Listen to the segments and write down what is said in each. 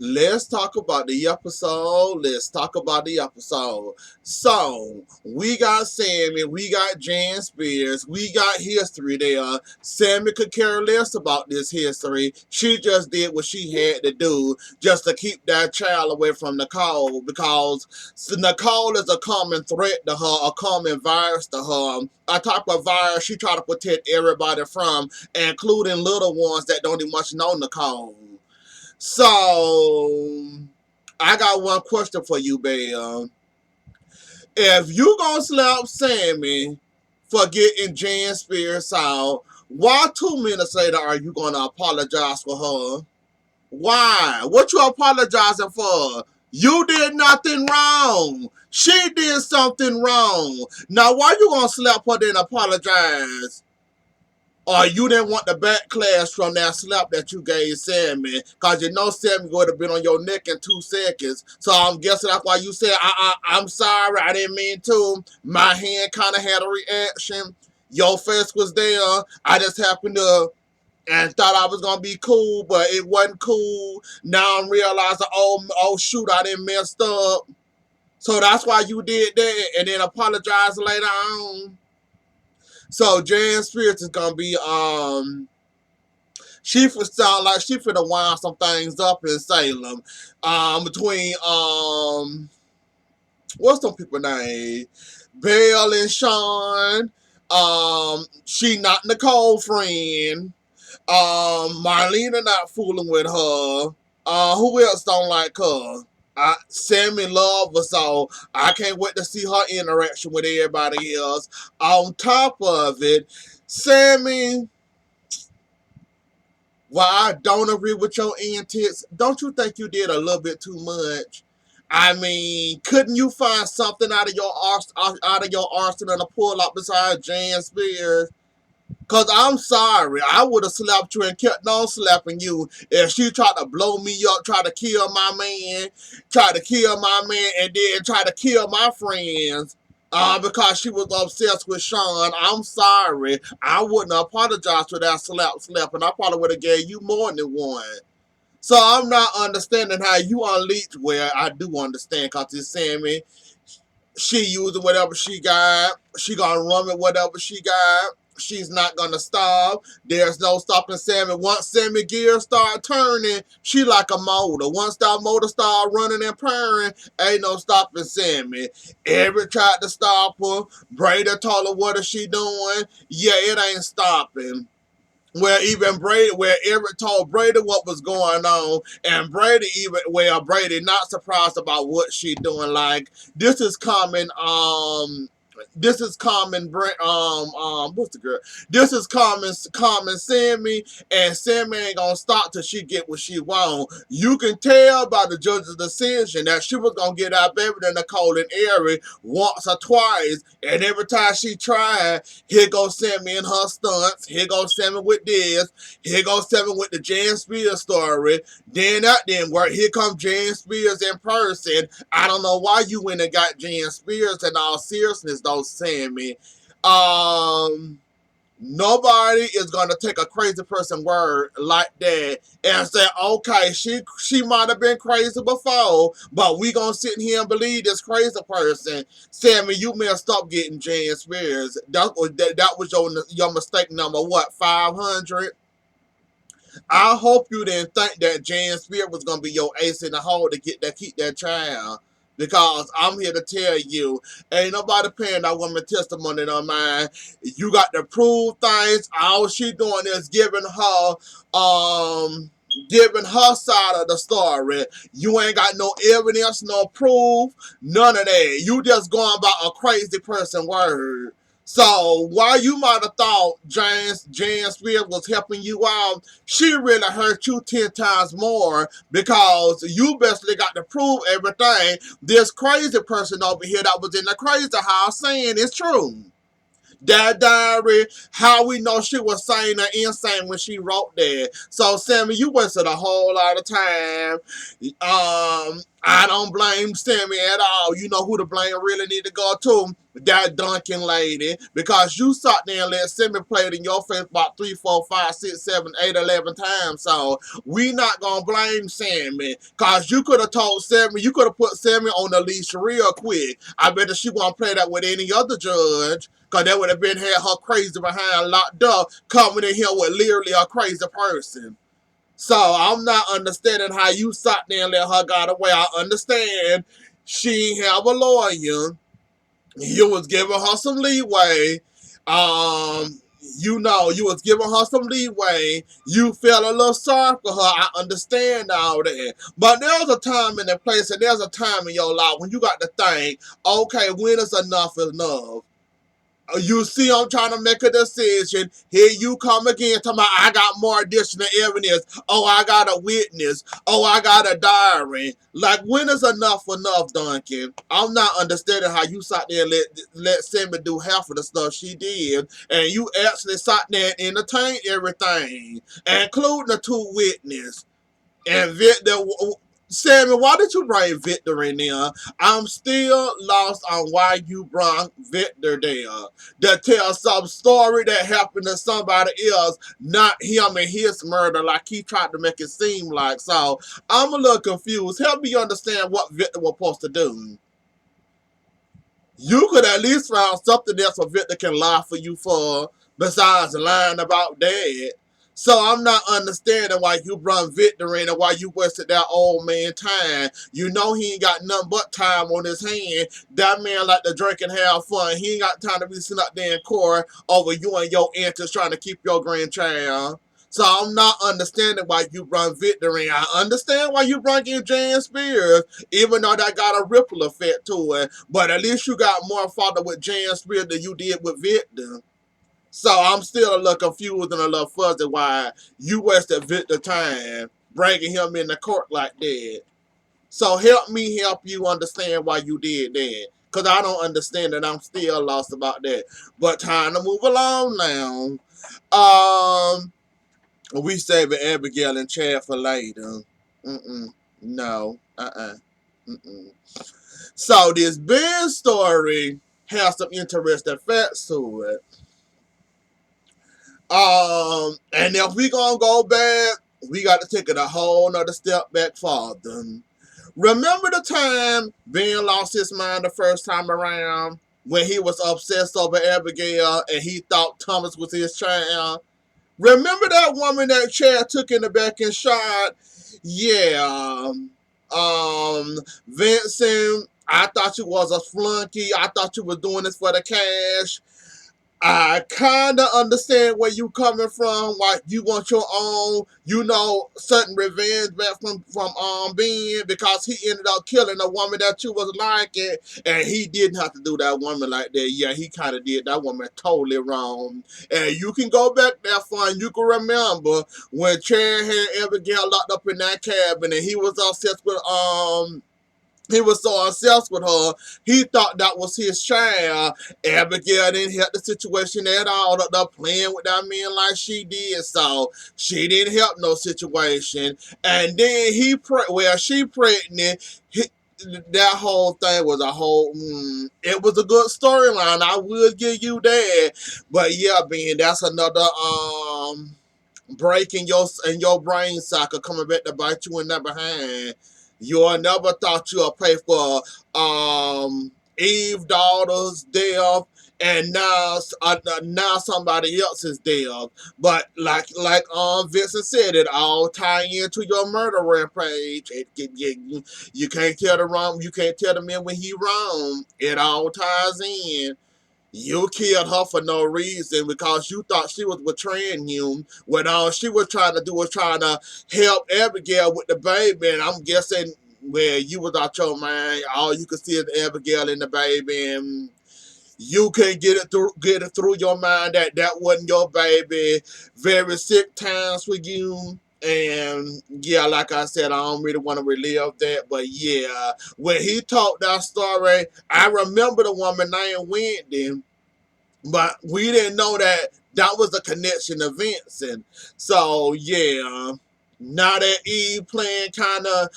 Let's talk about the episode. Let's talk about the episode. So, we got Sammy, we got Jan Spears, we got history there. Sammy could care less about this history. She just did what she had to do just to keep that child away from Nicole because Nicole is a common threat to her, a common virus to her. A type of virus she try to protect everybody from, including little ones that don't even much know Nicole. So, I got one question for you, Belle. If you gonna slap Sammy for getting Jan Spears out, why 2 minutes later are you gonna apologize for her? Why? What you apologizing for? You did nothing wrong. She did something wrong. Now why you gonna slap her then apologize? Or you didn't want the backlash from that slap that you gave Sammy, because you know Sammy would have been on your neck in 2 seconds. So I'm guessing that's why you said, I'm sorry, I didn't mean to. My hand kind of had a reaction. Your face was there. I just happened to and thought I was gonna be cool, but it wasn't cool. Now I'm realizing, oh shoot, I didn't messed up. So that's why you did that, and then apologize later on. So Jan Spears is gonna be she for sound like she finna wind some things up in Salem. Between what's some people name? Belle and Sean. She not Nicole friend. Marlena not fooling with her. Who else don't like her? Sammy love her, so I can't wait to see her interaction with everybody else. On top of it, Sammy, while I don't agree with your antics, don't you think you did a little bit too much? I mean, couldn't you find something out of your arsenal to pull up beside Jan Spears? Cause I'm sorry, I would have slapped you and kept on slapping you if she tried to blow me up, try to kill my man, and then try to kill my friends. Because she was obsessed with Sean. I'm sorry. I wouldn't apologize for that slap, and I probably would have gave you more than one. So I'm not understanding how you unleashed where I do understand, cause it's Sammy. She using whatever she got. She gonna run with whatever she got. She's not gonna stop. There's no stopping Sammy. Once Sammy gears start turning, she like a motor. Once that motor start running and purring, ain't no stopping Sammy. Every tried to stop her. Brady told her what is she doing. Yeah, it ain't stopping. Where even Brady, where Eric told Brady what was going on, and Brady Brady not surprised about what she doing. Like this is common. This is common. What's the girl? This is common Sammy, and Sammy ain't gonna stop till she get what she want. You can tell by the judge's decision that she was gonna get out better than Nicole and Eric once or twice, and every time she tried, here goes Sammy and her stunts. Here goes Sammy with this. Here goes Sammy with the Jan Spears story. Then that didn't work. Here comes Jan Spears in person. I don't know why you went and got Jan Spears in all seriousness, though, Sammy. Um, Nobody is gonna take a crazy person word like that and say, okay, she might have been crazy before, but we gonna sit here and believe this crazy person. Sammy, you messed up getting Jan Spears. That was your mistake number what, 500? I hope you didn't think that Jan Spears was gonna be your ace in the hole to keep that child. Because I'm here to tell you, ain't nobody paying that woman testimony on mine. You got to prove things. All she doing is giving her side of the story. You ain't got no evidence, no proof, none of that. You just going by a crazy person word. So while you might have thought Jan Spears was helping you out, she really hurt you 10 times more because you basically got to prove everything this crazy person over here that was in the crazy house saying is true. That diary, how we know she was sane or insane when she wrote that. So, Sammy, you wasted a whole lot of time. I don't blame Sammy at all. You know who the blame really need to go to? That Duncan lady. Because you sat there and let Sammy play it in your face about 3, 4, 5, 6, 7, 8, 11 times. So, we not gonna blame Sammy. Because you could have told Sammy, you could have put Sammy on the leash real quick. I bet that she won't play that with any other judge. Because that would have been had her crazy behind locked up, coming in here with literally a crazy person. So I'm not understanding how you sat there and let her get away. I understand she ain't have a lawyer. You was giving her some leeway. You know, you was giving her some leeway. You felt a little sorry for her. I understand all that. But there's a time and a place, and there's a time in your life when you got to think, okay, when is enough enough? You see, I'm trying to make a decision. Here you come again, talking about I got more additional evidence. Oh, I got a witness. Oh, I got a diary. Like, when is enough, Duncan? I'm not understanding how you sat there and let Sammy do half of the stuff she did, and you actually sat there and entertained everything, including the two witnesses. And Victor, Sammy, why did you bring Victor in there? I'm still lost on why you brought Victor there. To tell some story that happened to somebody else, not him and his murder, like he tried to make it seem like. So I'm a little confused. Help me understand what Victor was supposed to do. You could at least find something else a Victor can lie for you for besides lying about that. So I'm not understanding why you brought Victor in and why you wasted that old man time. You know he ain't got nothing but time on his hand. That man like to drink and have fun. He ain't got time to be sitting up there in court over you and your aunts trying to keep your grandchild. So I'm not understanding why you brought Victor in. I understand why you brought in Jan Spears, even though that got a ripple effect to it. But at least you got more father with Jan Spears than you did with Victor. So I'm still a little confused and a little fuzzy why you wasted Victor time bringing him in the court like that. So help me help you understand why you did that. Because I don't understand and I'm still lost about that. But time to move along now. We saving Abigail and Chad for later. No. Mm-mm. So this Ben story has some interesting facts to it. And if we gonna go back, we got to take it a whole nother step back farther. Remember the time Ben lost his mind the first time around when he was obsessed over Abigail and he thought Thomas was his child? Remember that woman that Chad took in the back and shot? Yeah. Vincent, I thought you was a flunky. I thought you was doing this for the cash. I kind of understand where you coming from. Why you want your own, certain revenge back from Ben because he ended up killing a woman that you was liking, and he didn't have to do that woman like that. Yeah, he kind of did that woman totally wrong. And you can go back there far, and you can remember when Chad had Abigail locked up in that cabin, and he was obsessed with he was so obsessed with her, he thought that was his child. Abigail didn't help the situation at all. The playing with that man like she did, so she didn't help no situation. And then she pregnant. That whole thing was a whole. It was a good storyline. I would give you that, but yeah, Ben, that's another break in your brain socket coming back to bite you in the behind. You'll never thought you'll pay for Eve daughter's death, and now somebody else's death. But like Vincent said, it all tie into your murder rampage. You can't tell the wrong. You can't tell the man when he wrong. It all ties in. You killed her for no reason because you thought she was betraying you when all she was trying to do was trying to help Abigail with the baby. And I'm guessing where you was out your mind, all you could see is Abigail and the baby, and you can get it through your mind that that wasn't your baby. Very sick times for you. And yeah, like I said, I don't really want to relive that. But yeah, when he told that story, I remember the woman named Wendy. But we didn't know that that was a connection to Vincent. So yeah, now that Eve plan kind of,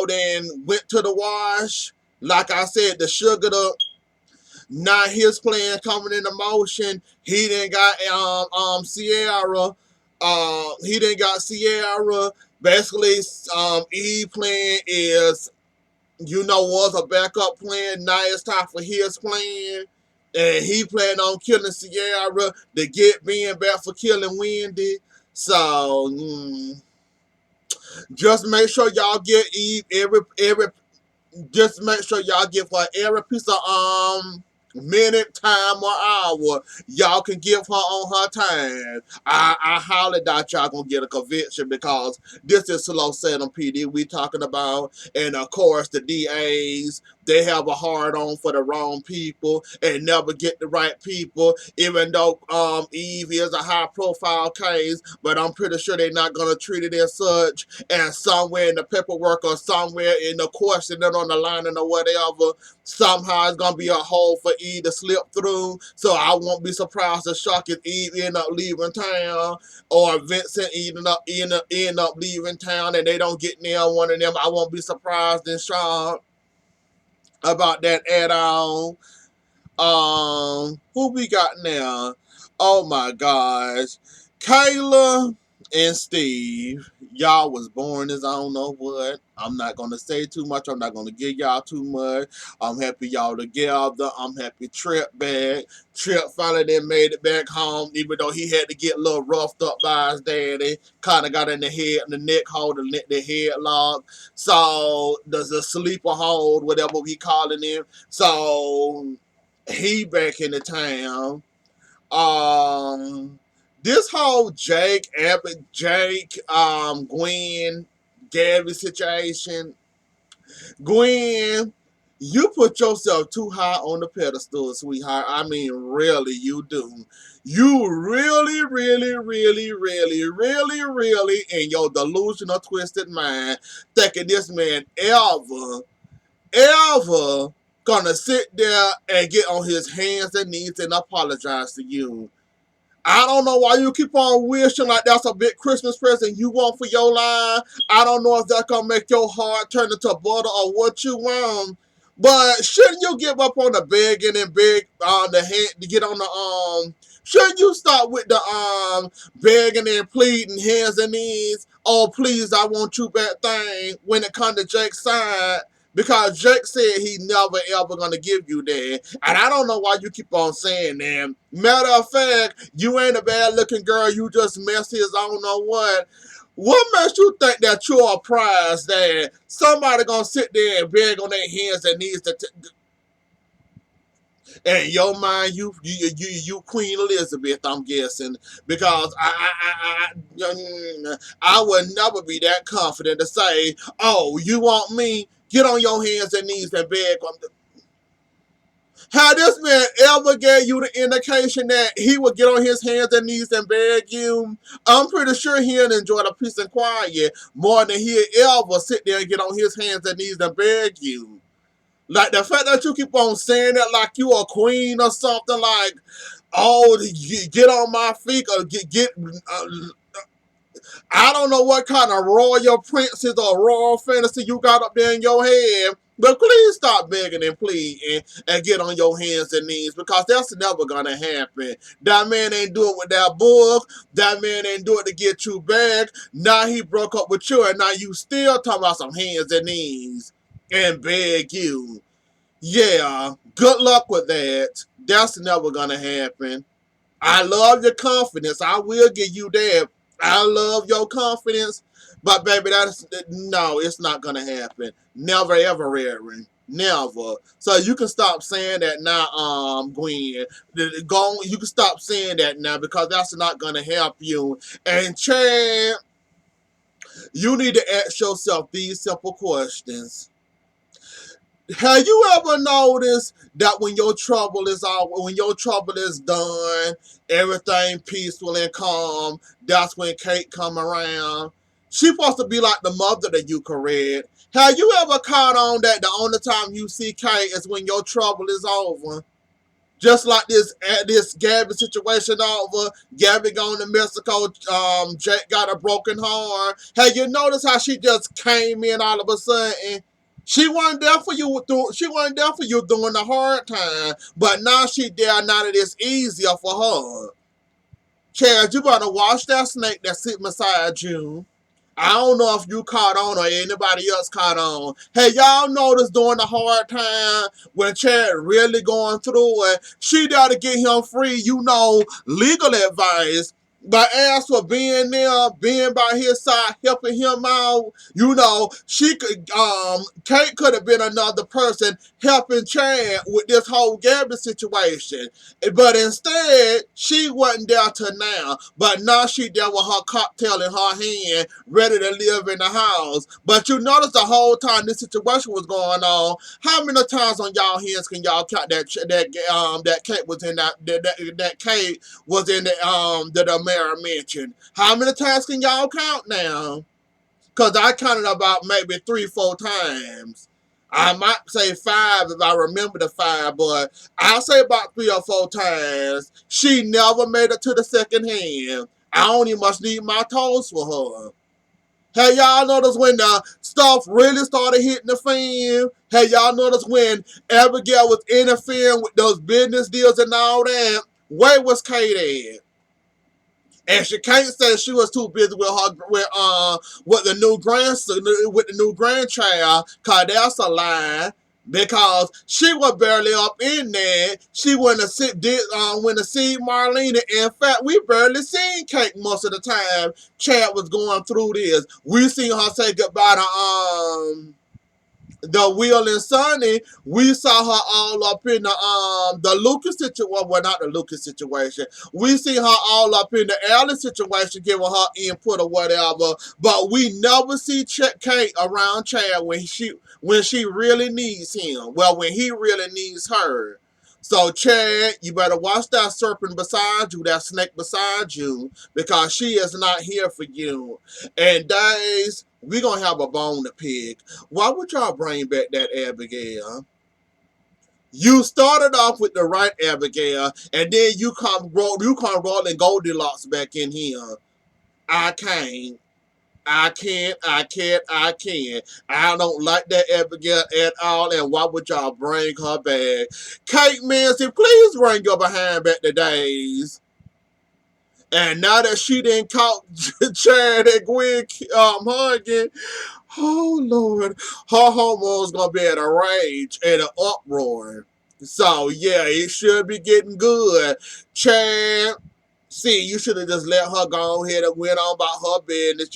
then went to the wash. Like I said, the sugar, not his plan coming into motion. He didn't got Sierra. He didn't got Sierra. Basically, Eve plan is, was a backup plan. Now it's time for his plan. And he planned on killing Sierra to get Ben back for killing Wendy. So, just make sure y'all get Eve every just make sure y'all give her every piece of minute, time, or hour y'all can give her on her time. I highly doubt y'all gonna get a conviction because this is Slow Salem PD we talking about, and of course the DAs, they have a hard on for the wrong people and never get the right people. Even though Eve is a high profile case, but I'm pretty sure they're not gonna treat it as such. And somewhere in the paperwork or somewhere in the question that on the line or whatever, somehow it's gonna be a hole for Eve to slip through. So I won't be surprised or shocked if Eve end up leaving town, or Vincent end up leaving town and they don't get near one of them. I won't be surprised and shocked about that at all. Who we got now? Oh my gosh. Kayla and Steve. Y'all was born as I don't know what. I'm not gonna say too much. I'm not gonna give y'all too much. I'm happy y'all together. I'm happy Trip back. Trip finally then made it back home, even though he had to get a little roughed up by his daddy. Kinda got in the head, in the neck hold, the headlock. So there's a sleeper hold, whatever we calling him. So he back in the town. Um, this whole Gwen, Gabby situation. Gwen, you put yourself too high on the pedestal, sweetheart. I mean, really, you do. You really, really, really, really, really, really, in your delusional, twisted mind, thinking this man ever gonna sit there and get on his hands and knees and apologize to you. I don't know why you keep on wishing like that's a big Christmas present you want for your line. I don't know if that's gonna make your heart turn into butter or what you want. But shouldn't you give up on the begging and beg on the hand to get on the shouldn't you start with the begging and pleading hands and knees? Oh please, I want you back thing when it comes to Jake's side. Because Jake said he never ever gonna give you that. And I don't know why you keep on saying that. Matter of fact, you ain't a bad looking girl, you just messy as I don't know what. What makes you think that you're a prize that somebody gonna sit there and beg on their hands and knees to in your mind, you Queen Elizabeth, I'm guessing, because I would never be that confident to say, "Oh, you want me? Get on your hands and knees and beg." Had this man ever gave you the indication that he would get on his hands and knees and beg you? I'm pretty sure he'd enjoy the peace and quiet more than he'd ever sit there and get on his hands and knees and beg you. Like the fact that you keep on saying that like you a queen or something, like, oh, get on my feet or get I don't know what kind of royal princess or royal fantasy you got up there in your head, but please stop begging and pleading and get on your hands and knees because that's never gonna happen. That man ain't do it with that book. That man ain't do it to get you back. Now he broke up with you and now you still talking about some hands and knees and beg you. Yeah, good luck with that. That's never gonna happen. I love your confidence. I will give you that. I love your confidence. But baby, that's no, it's not gonna happen. Never ever, Aaron. Never. So you can stop saying that now, Gwen. You can stop saying that now because that's not gonna help you. And Chad, you need to ask yourself these simple questions. Have you ever noticed that when your trouble is done, everything peaceful and calm, that's when Kate come around? She supposed to be like the mother that you correct. Have you ever caught on that the only time you see Kate is when your trouble is over? Just like this Gabby situation over, Gabby going to Mexico, Jake got a broken heart. Hey, you notice how she just came in all of a sudden? She wasn't there for you. She wasn't there for you during the hard time, but now she there. Now that it's easier for her. Chad, you better watch that snake that's sitting beside you. I don't know if you caught on or anybody else caught on. Hey, y'all notice during the hard time when Chad really going through it, she got to get him free, legal advice. But as for being there, being by his side, helping him out, she could, Kate could have been another person helping Chad with this whole Gabby situation. But instead, she wasn't there to now. But now she there with her cocktail in her hand, ready to live in the house. But you notice the whole time this situation was going on, how many times on y'all hands can y'all count that Kate was in that Kate was in the mayor mansion? How many times can y'all count now? Because I counted about maybe 3-4 times. I might say 5 if I remember the 5, but I'll say about 3 or 4 times. She never made it to the second hand. I only must need my toes for her. Hey, y'all notice when the stuff really started hitting the fan? Hey, y'all notice when Abigail was interfering with those business deals and all that? Where was Kate at? And she can't say she was too busy with the new grandchild, cause that's a lie. Because she was barely up in there. She went to see Marlena. In fact, we barely seen Kate most of the time Chad was going through this. We seen her say goodbye to the Will and Sonny. We saw her all up in the Lucas situation. Well, not the Lucas situation. We see her all up in the Allen situation, giving her input or whatever. But we never see Kate around Chad when she really needs him. Well, when he really needs her. So, Chad, you better watch that serpent beside you, that snake beside you, because she is not here for you. And Days, we're going to have a bone to pick. Why would y'all bring back that Abigail? You started off with the right Abigail, and then you come rolling Goldilocks back in here. I can't. I don't like that Abigail at all, and why would y'all bring her back? Kate Manson, please bring your behind back to Days. And now that she didn't caught Chad and Gwen hugging, oh Lord, her hormones gonna be at a rage and an uproar. So yeah, it should be getting good. Chad, see, you should have just let her go ahead and went on about her business.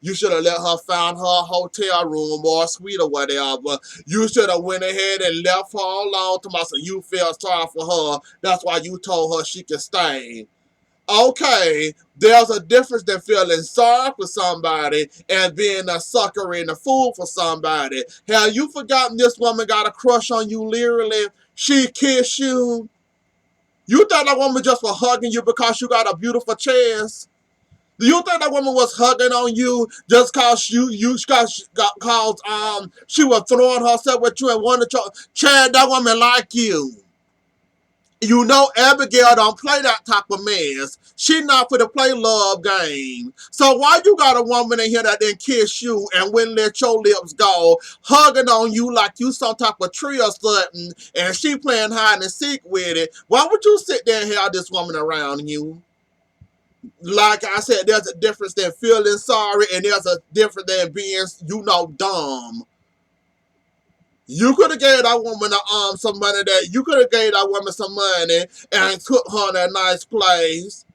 You should have let her find her hotel room or suite or whatever. You should have went ahead and left her alone to myself. You felt sorry for her. That's why you told her she could stay. Okay, there's a difference than feeling sorry for somebody and being a sucker and a fool for somebody. Have you forgotten this woman got a crush on you literally? She kissed you. You thought that woman just was hugging you because you got a beautiful chest? Do you think that woman was hugging on you just cause she was throwing herself with you and wanted to Chad, that woman like you? You know Abigail don't play that type of mess. She not for to play love game. So why you got a woman in here that didn't kiss you and wouldn't let your lips go, hugging on you like you some type of tree or something, and she playing hide and seek with it? Why would you sit there and have this woman around you? Like I said, there's a difference than feeling sorry, and there's a difference than being, dumb. You could have gave that woman some money some money and took her in a nice place.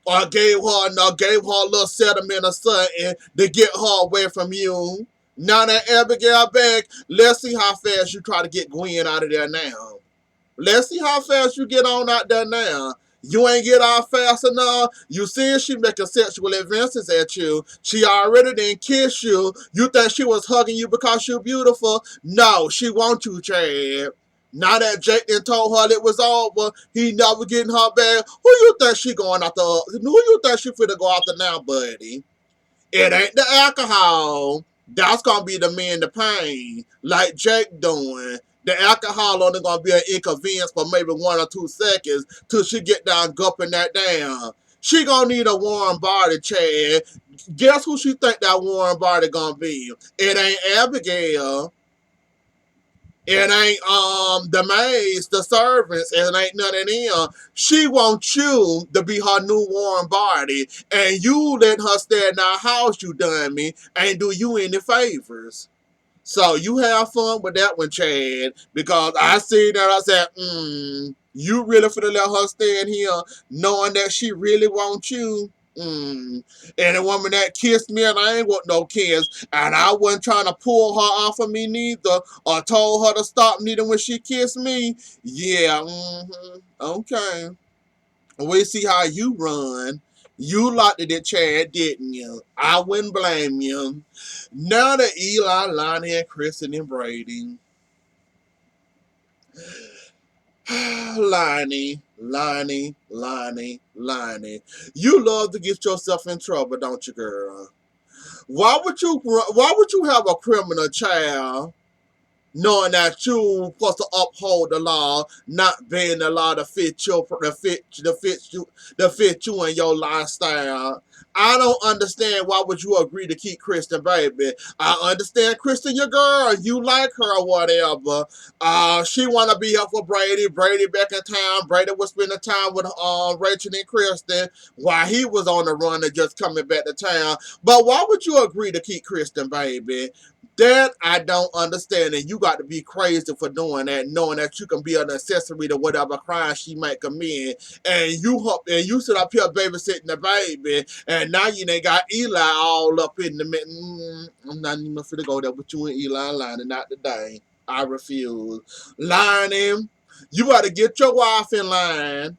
Or gave her a little settlement or something to get her away from you. Now that Abigail back, let's see how fast you try to get Gwen out of there now. Let's see how fast you get on out there now. You ain't get out fast enough. You see she making sexual advances at you. She already didn't kiss you. You think she was hugging you because you're beautiful? No, she wants you, Chad. Now that Jake done told her it was over, he never getting her back. Who you think she going after? Who you think she finna go after now, buddy? It ain't the alcohol. That's gonna be the man to pain, like Jake doing. The alcohol only gonna be an inconvenience for maybe 1 or 2 seconds till she get down gulping that down. She gonna need a warm body, Chad. Guess who she think that warm body gonna be? It ain't Abigail. It ain't the maids, the servants, it ain't none of them. She wants you to be her new warm body, and you let her stay in our house, you dummy, ain't do you any favors. So you have fun with that one, Chad, because I seen that, I said, you really finna let her stay in here knowing that she really wants you? And a woman that kissed me and I ain't want no kiss, and I wasn't trying to pull her off of me neither, or told her to stop neither when she kissed me. Yeah, okay. We see how you run. You liked it, Chad, didn't you? I wouldn't blame you. Now that Eli, Lonnie, and Kristen and Brady. Lonnie. You love to get yourself in trouble, don't you, girl? Why would you have a criminal child knowing that you supposed to uphold the law, not being the law to fit you and your lifestyle? I don't understand why would you agree to keep Kristen, baby. I understand Kristen, your girl, you like her or whatever. She wanna be here for Brady. Brady back in town. Brady was spending time with Rachel and Kristen while he was on the run and just coming back to town. But why would you agree to keep Kristen, baby? That I don't understand, and you got to be crazy for doing that, knowing that you can be an accessory to whatever crime she might commit, and you sit up here babysitting the baby, and now you ain't got Eli all up in the mix. I'm not even finna go there with you and Eli lining, not today. I refuse. Lining, you got to get your wife in line.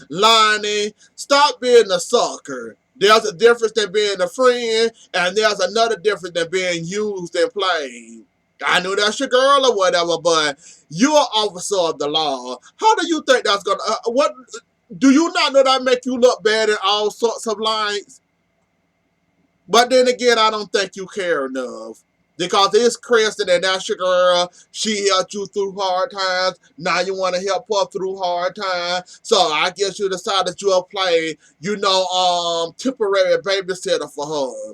Lonnie, stop being a sucker. There's a difference than being a friend, and there's another difference than being used and played. I know that's your girl or whatever, but you're an officer of the law. How do you think that's gonna? What do you not know that make you look bad in all sorts of lights? But then again, I don't think you care enough. Because it's Kristen and that's your girl. She helped you through hard times. Now you want to help her through hard times. So I guess you decided you'll play, temporary babysitter for her.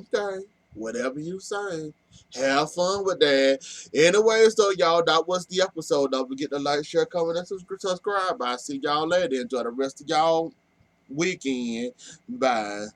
Okay. Whatever you say. Have fun with that. Anyway, so y'all, that was the episode. Don't forget to like, share, comment, and subscribe. I'll see y'all later. Enjoy the rest of y'all weekend. Bye.